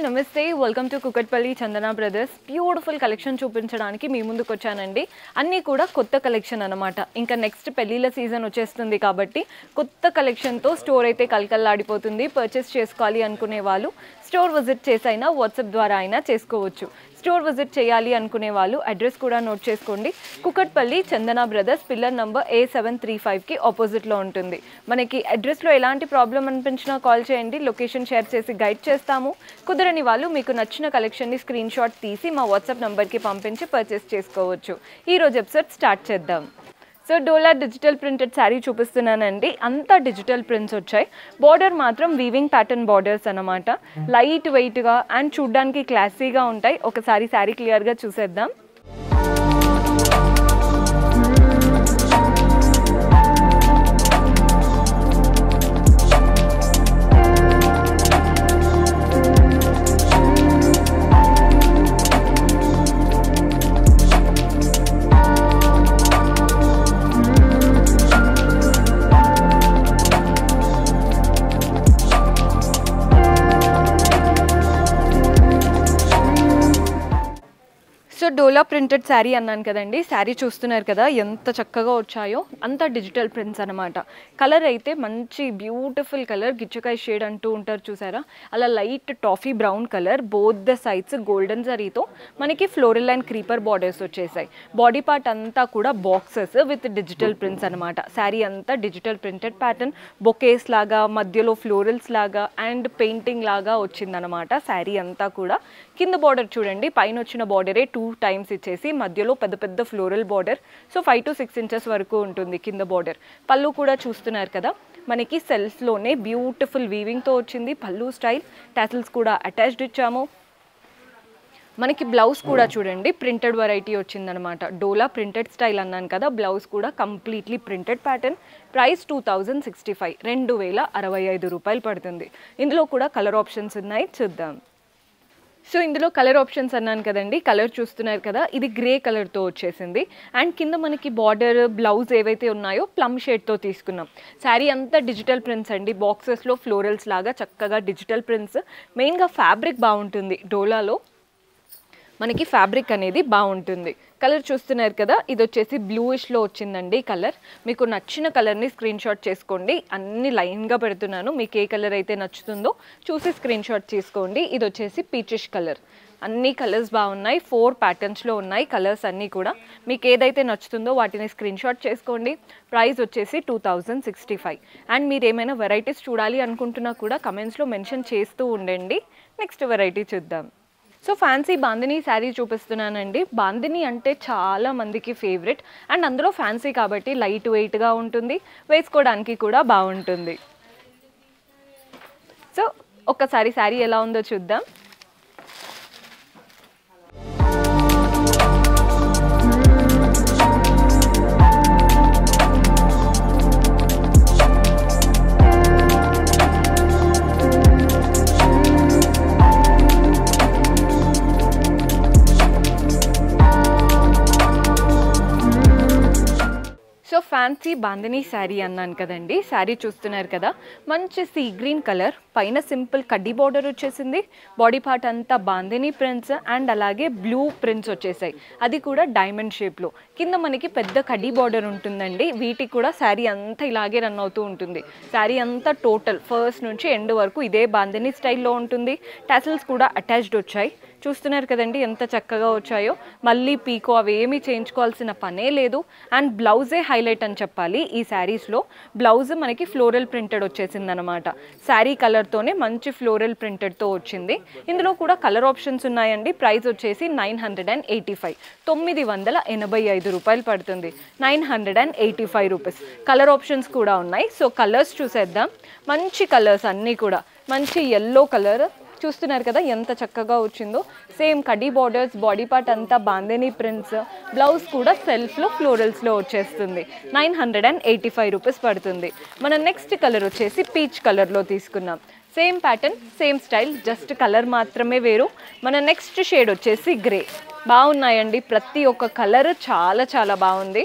నమస్తే welcome to Kukatpally Chandana brothers beautiful collection చూపించడానికి మీ ముందుకు వచ్చానండి. అన్నీ కూడా కొత్త కలెక్షన్ అన్నమాట. ఇంకా నెక్స్ట్ పెళ్ళిళ్ళ సీజన్ వచ్చేస్తుంది కాబట్టి కొత్త కలెక్షన్తో స్టోర్ అయితే కలకల్లాడిపోతుంది. పర్చేస్ చేసుకోవాలి అనుకునే వాళ్ళు స్టోర్ విజిట్ చేసి అయినా వాట్సాప్ ద్వారా అయినా చేసుకోవచ్చు. స్టోర్ విజిట్ చేయాలి అనుకునే వాళ్ళు అడ్రస్ కూడా నోట్ చేసుకోండి. కుకట్పల్లి చందన బ్రదర్స్ పిల్లర్ నంబర్ A735కి ఆపోజిట్లో ఉంటుంది. మనకి అడ్రస్లో ఎలాంటి ప్రాబ్లం అనిపించినా కాల్ చేయండి, లొకేషన్ షేర్ చేసి గైడ్ చేస్తాము. కుదరని వాళ్ళు మీకు నచ్చిన కలెక్షన్ని స్క్రీన్ షాట్ తీసి మా వాట్సాప్ నంబర్కి పంపించి పర్చేస్ చేసుకోవచ్చు. ఈరోజు ఎపిసోడ్ స్టార్ట్ చేద్దాం. సో డోలా డిజిటల్ ప్రింటెడ్ శారీ చూపిస్తున్నానండి. అంతా డిజిటల్ ప్రింట్స్ వచ్చాయి. బార్డర్ మాత్రం వీవింగ్ ప్యాటర్న్ బార్డర్స్ అన్నమాట. లైట్ వెయిట్గా అండ్ చూడ్డానికి క్లాసీగా ఉంటాయి. ఒకసారి శారీ క్లియర్గా చూసేద్దాం. సో డోలా ప్రింటెడ్ శారీ అన్నాను కదండి. శారీ చూస్తున్నారు కదా ఎంత చక్కగా వచ్చాయో. అంతా డిజిటల్ ప్రింట్స్ అనమాట. కలర్ అయితే మంచి బ్యూటిఫుల్ కలర్, గిచ్చకాయ షేడ్ అంటూ ఉంటారు చూసారా, అలా light toffee brown colour. Both the sides golden జరీతో మనకి ఫ్లోరల్ అండ్ క్రీపర్ బార్డర్స్ వచ్చేసాయి. బాడీ పార్ట్ అంతా కూడా బాక్సెస్ విత్ డిజిటల్ ప్రింట్స్ అనమాట. శారీ అంతా డిజిటల్ ప్రింటెడ్ ప్యాటర్న్, బొకేస్ లాగా, మధ్యలో ఫ్లోరల్స్ లాగా అండ్ పెయింటింగ్ లాగా వచ్చిందనమాట శారీ అంతా కూడా. కింద బార్డర్ చూడండి, పైన వచ్చిన బార్డరే 2 టైమ్స్ ఇచ్చేసి మధ్యలో పెద్ద పెద్ద floral border. So 5 to 6 inches వరకు ఉంటుంది కింద బార్డర్. పళ్ళు కూడా చూస్తున్నారు కదా, మనకి సెల్ఫ్లోనే బ్యూటిఫుల్ వీవింగ్తో వచ్చింది. పళ్ళు స్టైల్ టాసిల్స్ కూడా అటాచ్డ్ ఇచ్చాము. మనకి బ్లౌజ్ కూడా చూడండి ప్రింటెడ్ వెరైటీ వచ్చిందనమాట. డోలా ప్రింటెడ్ స్టైల్ అన్నాను కదా, బ్లౌజ్ కూడా కంప్లీట్లీ ప్రింటెడ్ ప్యాటర్న్. ప్రైస్ 2065, 2065 రూపాయలు పడుతుంది. ఇందులో కూడా కలర్ ఆప్షన్స్ ఉన్నాయి, చూద్దాం. సో ఇందులో కలర్ ఆప్షన్స్ అన్నాను కదండి, కలర్ చూస్తున్నారు కదా, ఇది గ్రే కలర్తో వచ్చేసింది. అండ్ కింద మనకి బార్డర్ బ్లౌజ్ ఏవైతే ఉన్నాయో ప్లమ్ షేడ్తో తీసుకున్నాం. శారీ అంతా డిజిటల్ ప్రింట్స్ అండి. బాక్సెస్లో ఫ్లోరల్స్ లాగా చక్కగా డిజిటల్ ప్రింట్స్. మెయిన్గా ఫ్యాబ్రిక్ బాగుంటుంది డోలాలో, మనకి ఫ్యాబ్రిక్ అనేది బాగుంటుంది. కలర్ చూస్తున్నారు కదా, ఇది వచ్చేసి బ్లూయిష్లో వచ్చిందండి కలర్. మీకు నచ్చిన కలర్ని స్క్రీన్ షాట్ చేసుకోండి. అన్ని లైన్గా పెడుతున్నాను, మీకు ఏ కలర్ అయితే నచ్చుతుందో చూసి స్క్రీన్ షాట్ తీసుకోండి. ఇది వచ్చేసి పీచిష్ కలర్. అన్ని కలర్స్ బాగున్నాయి, 4 ప్యాటర్న్స్లో ఉన్నాయి కలర్స్ అన్నీ కూడా. మీకు ఏదైతే నచ్చుతుందో వాటిని స్క్రీన్ షాట్ చేసుకోండి. ప్రైస్ వచ్చేసి 2065. అండ్ మీరు ఏమైనా వెరైటీస్ చూడాలి అనుకుంటున్నా కూడా కమెంట్స్లో మెన్షన్ చేస్తూ ఉండండి. నెక్స్ట్ వెరైటీ చూద్దాం. సో ఫ్యాన్సీ బాందినీ శారీ చూపిస్తున్నానండి. బాందినీ అంటే చాలా మందికి ఫేవరెట్ అండ్ అందులో ఫ్యాన్సీ కాబట్టి లైట్ వెయిట్గా ఉంటుంది, వేసుకోవడానికి కూడా బాగుంటుంది. సో ఒక్కసారి శారీ ఎలా ఉందో చూద్దాం. సో ఫ్యాన్సీ బాందినీ శారీ అన్నాను కదండి. శారీ చూస్తున్నారు కదా, మంచి సీ గ్రీన్ కలర్, పైన సింపుల్ కడ్డీ బార్డర్ వచ్చేసింది. బాడీ పార్ట్ అంతా బాందినీ ప్రింట్స్ అండ్ అలాగే బ్లూ ప్రింట్స్ వచ్చేసాయి, అది కూడా డైమండ్ షేప్లో. కింద మనకి పెద్ద కడ్డీ బార్డర్ ఉంటుందండి. వీటికి కూడా శారీ అంతా ఇలాగే రన్ అవుతూ ఉంటుంది. శారీ అంతా టోటల్ ఫస్ట్ నుంచి ఎండ్ వరకు ఇదే బాందినీ స్టైల్లో ఉంటుంది. టాసిల్స్ కూడా అటాచ్డ్ వచ్చాయి. చూస్తున్నారు కదండి ఎంత చక్కగా వచ్చాయో. మళ్ళీ పీకో అవి ఏమీ చేయించుకోవాల్సిన పనే లేదు. అండ్ బ్లౌజే హైలైట్ అని చెప్పాలి. ఈ శారీస్లో బ్లౌజ్ మనకి ఫ్లోరల్ ప్రింటెడ్ వచ్చేసింది అనమాట. శారీ కలర్తోనే మంచి ఫ్లోరల్ ప్రింటెడ్తో వచ్చింది. ఇందులో కూడా కలర్ ఆప్షన్స్ ఉన్నాయండి. ప్రైస్ వచ్చేసి 985, 985 రూపాయలు పడుతుంది. 985 రూపీస్. కలర్ ఆప్షన్స్ కూడా ఉన్నాయి. సో కలర్స్ చూసేద్దాం. మంచి కలర్స్ అన్నీ కూడా. మంచి ఎల్లో కలర్ చూస్తున్నారు కదా ఎంత చక్కగా వచ్చిందో. సేమ్ కడ్డీ బార్డర్స్, బాడీ పార్ట్ అంతా బాందినీ ప్రింట్స్, బ్లౌజ్ కూడా సెల్ఫ్లో ఫ్లోరల్స్లో వచ్చేస్తుంది. 985 రూపీస్ పడుతుంది. మన నెక్స్ట్ కలర్ వచ్చేసి పీచ్ కలర్లో తీసుకున్నాం. Same pattern, same style, just colour మాత్రమే వేరు. మన నెక్స్ట్ షేడ్ వచ్చేసి గ్రే. బాగున్నాయండి, ప్రతి ఒక్క కలర్ చాలా చాలా బాగుంది.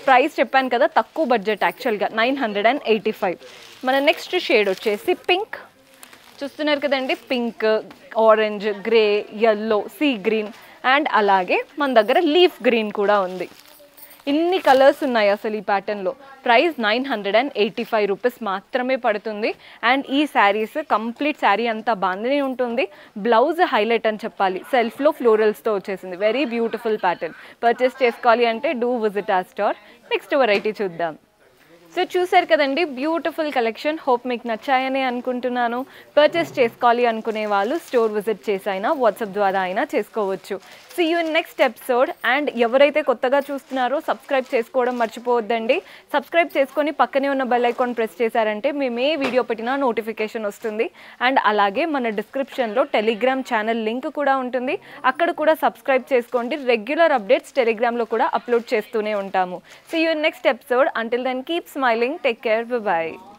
ప్రైస్ చెప్పాను కదా, తక్కువ బడ్జెట్ యాక్చువల్గా 985. మన నెక్స్ట్ షేడ్ వచ్చేసి పింక్. చూస్తున్నారు కదండి, pink, orange, grey, yellow, sea green and అలాగే మన దగ్గర లీఫ్ గ్రీన్ కూడా ఉంది. ఇన్ని కలర్స్ ఉన్నాయి అసలు ఈ ప్యాటర్న్లో. ప్రైస్ 985 రూపీస్ మాత్రమే పడుతుంది. అండ్ ఈ శారీస్ కంప్లీట్ శారీ అంతా బాందిని ఉంటుంది. బ్లౌజ్ హైలైట్ అని చెప్పాలి, సెల్ఫ్లో ఫ్లోరల్స్తో వచ్చేసింది. Very beautiful pattern. పర్చేస్ చేసుకోవాలి అంటే డూ విజిట్ ఆ స్టోర్. నెక్స్ట్ వెరైటీ చూద్దాం. సో చూసారు కదండి, బ్యూటిఫుల్ కలెక్షన్. హోప్ మీకు నచ్చాయని అనుకుంటున్నాను. పర్చేస్ చేసుకోవాలి అనుకునే వాళ్ళు స్టోర్ విజిట్ చేసి అయినా వాట్సాప్ ద్వారా అయినా చేసుకోవచ్చు. See you in next episode. And ఎవరైతే కొత్తగా చూస్తున్నారో సబ్స్క్రైబ్ చేసుకోవడం మర్చిపోవద్దండి. సబ్స్క్రైబ్ చేసుకొని పక్కనే ఉన్న బెల్ ఐకాన్ ప్రెస్ చేశారంటే మేము ఏ వీడియో పెట్టినా నోటిఫికేషన్ వస్తుంది. అండ్ అలాగే మన డిస్క్రిప్షన్లో టెలిగ్రామ్ ఛానల్ లింక్ కూడా ఉంటుంది, అక్కడ కూడా సబ్స్క్రైబ్ చేసుకోండి. రెగ్యులర్ అప్డేట్స్ టెలిగ్రామ్లో కూడా అప్లోడ్ చేస్తూనే ఉంటాము. See you in next episode. Until then keep smiling. Take care. Bye bye.